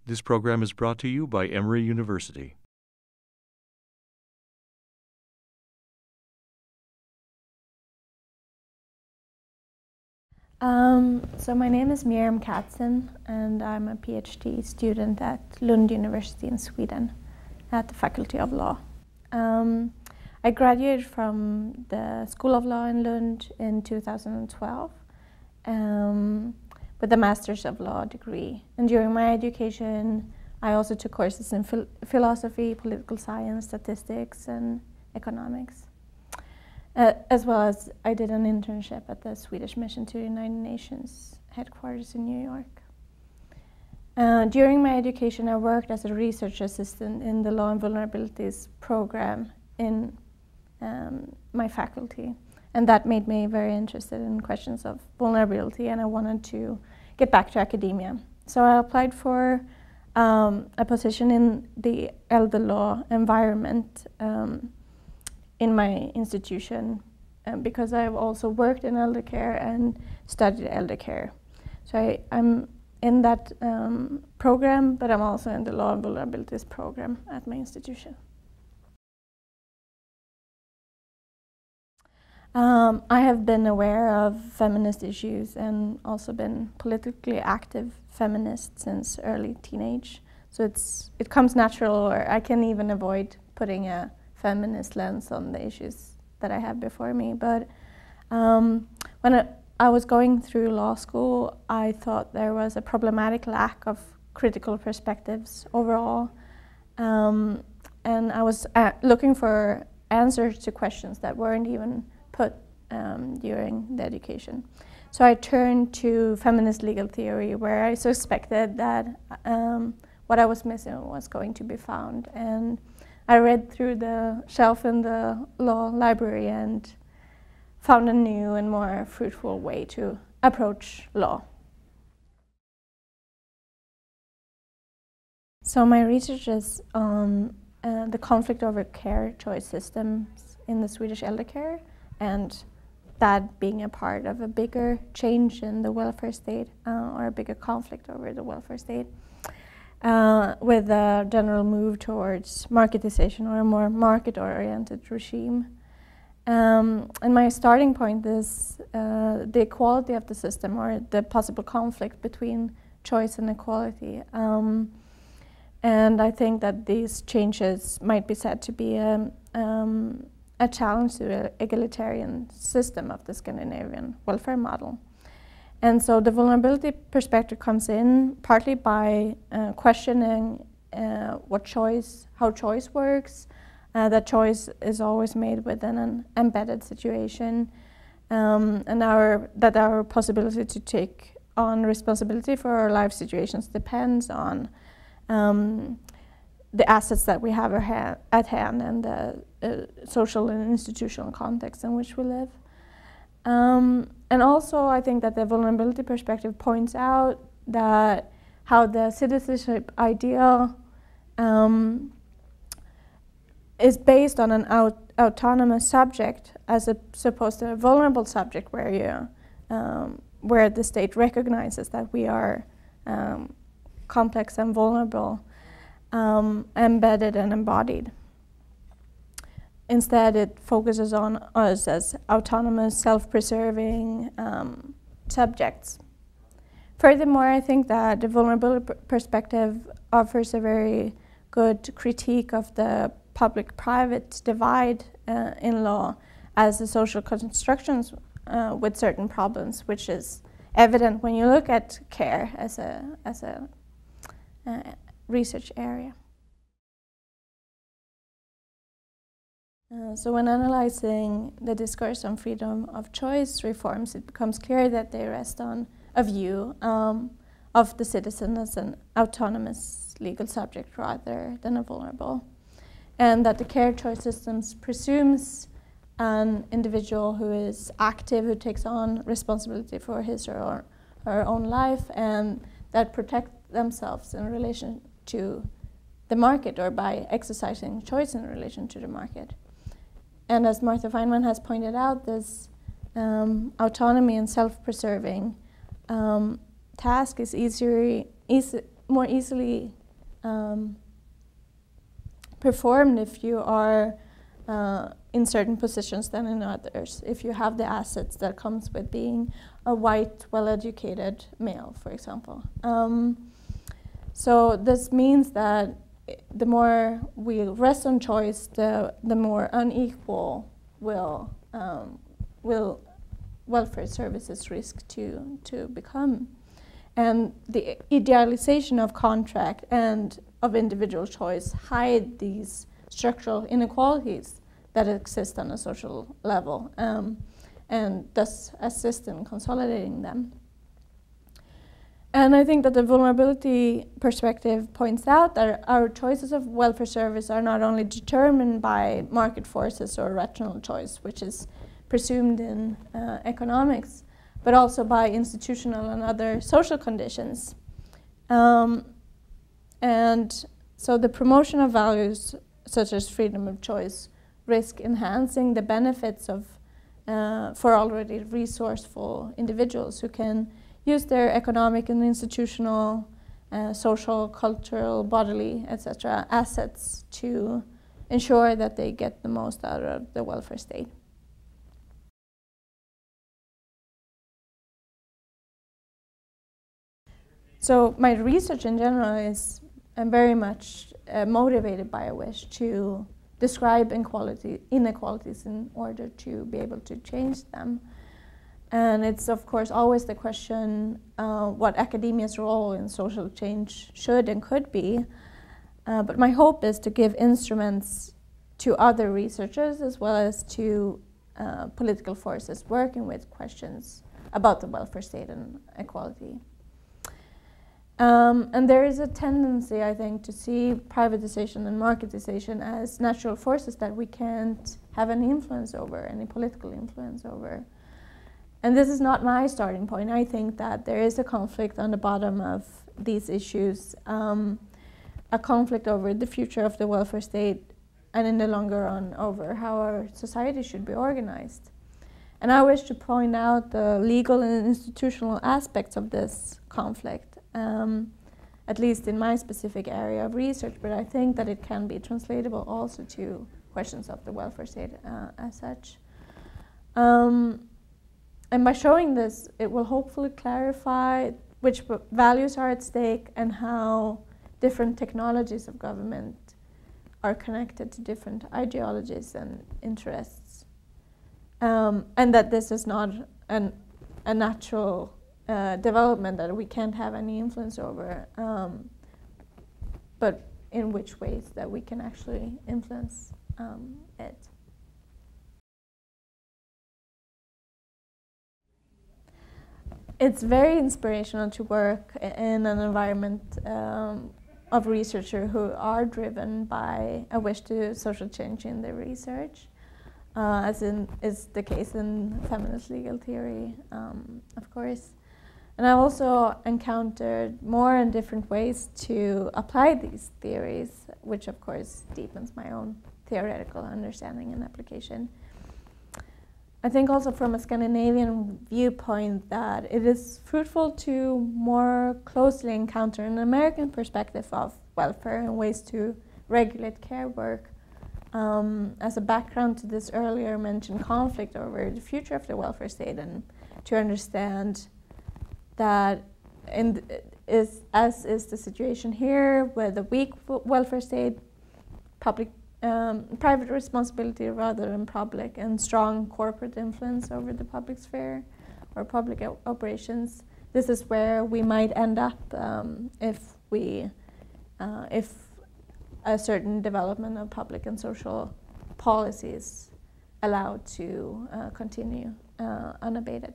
This program is brought to you by Emory University. So my name is Mirjam Katzin, and I'm a PhD student at Lund University in Sweden at the Faculty of Law. I graduated from the School of Law in Lund in 2012 with a Master's of Law degree. And during my education, I also took courses in philosophy, political science, statistics, and economics. As well as I did an internship at the Swedish Mission to the United Nations headquarters in New York. During my education, I worked as a research assistant in the Law and Vulnerabilities program in my faculty. And that made me very interested in questions of vulnerability, and I wanted to get back to academia. So I applied for a position in the elder law environment in my institution because I've also worked in elder care and studied elder care. So I'm in that program, but I'm also in the Law and Vulnerabilities program at my institution. I have been aware of feminist issues and also been politically active feminist since early teenage. So it comes natural, or I can even avoid putting a feminist lens on the issues that I have before me. But when I was going through law school, I thought there was a problematic lack of critical perspectives overall. And I was looking for answers to questions that weren't even put during the education. So I turned to feminist legal theory, where I suspected that what I was missing was going to be found. And I read through the shelf in the law library and found a new and more fruitful way to approach law. So my research is on the conflict over care choice systems in the Swedish elder care, and that being a part of a bigger change in the welfare state, or a bigger conflict over the welfare state. With a general move towards marketization, or a more market-oriented regime. And my starting point is the equality of the system, or the possible conflict between choice and equality. And I think that these changes might be said to be a challenge to the egalitarian system of the Scandinavian welfare model. And so the vulnerability perspective comes in partly by questioning how choice works, that choice is always made within an embedded situation, and that our possibility to take on responsibility for our life situations depends on the assets that we have at hand and the social and institutional context in which we live. And also, I think that the vulnerability perspective points out that how the citizenship ideal is based on an autonomous subject as opposed to a vulnerable subject, where the state recognizes that we are complex and vulnerable, embedded and embodied. Instead, it focuses on us as autonomous, self-preserving subjects. Furthermore, I think that the vulnerability perspective offers a very good critique of the public-private divide in law as a social constructions with certain problems, which is evident when you look at care as a research area. So when analyzing the discourse on freedom of choice reforms, it becomes clear that they rest on a view of the citizen as an autonomous legal subject rather than a vulnerable, and that the care choice systems presumes an individual who is active, who takes on responsibility for his or her own life, and that protect themselves in relation to the market, or by exercising choice in relation to the market. And as Martha Feynman has pointed out, this autonomy and self-preserving task is more easily performed if you are in certain positions than in others. If you have the assets that comes with being a white, well-educated male, for example. So this means that the more we rest on choice, the more unequal will welfare services risk to become. And the idealization of contract and of individual choice hide these structural inequalities that exist on a social level, and thus assist in consolidating them. And I think that the vulnerability perspective points out that our choices of welfare service are not only determined by market forces or rational choice, which is presumed in economics, but also by institutional and other social conditions. And so the promotion of values such as freedom of choice risk enhancing the benefits of for already resourceful individuals who can use their economic and institutional, social, cultural, bodily, etc. assets to ensure that they get the most out of the welfare state. So my research in general is very much motivated by a wish to describe inequalities in order to be able to change them. And it's, of course, always the question what academia's role in social change should and could be. But my hope is to give instruments to other researchers as well as to political forces working with questions about the welfare state and equality. And there is a tendency, I think, to see privatization and marketization as natural forces that we can't have any influence over, any political influence over. And this is not my starting point. I think that there is a conflict on the bottom of these issues, a conflict over the future of the welfare state, and in the longer run over how our society should be organized. And I wish to point out the legal and institutional aspects of this conflict, at least in my specific area of research, but I think that it can be translatable also to questions of the welfare state as such. And by showing this, it will hopefully clarify which values are at stake and how different technologies of government are connected to different ideologies and interests. And that this is not a natural development that we can't have any influence over, but in which ways that we can actually influence it. It's very inspirational to work in an environment of researchers who are driven by a wish to social change in their research, as is the case in feminist legal theory, of course. And I've also encountered more and different ways to apply these theories, which of course deepens my own theoretical understanding and application. I think also from a Scandinavian viewpoint that it is fruitful to more closely encounter an American perspective of welfare and ways to regulate care work as a background to this earlier mentioned conflict over the future of the welfare state, and to understand that as is the situation here with a weak welfare state, private responsibility rather than public, and strong corporate influence over the public sphere or public operations. This is where we might end up if a certain development of public and social policies allowed to continue unabated.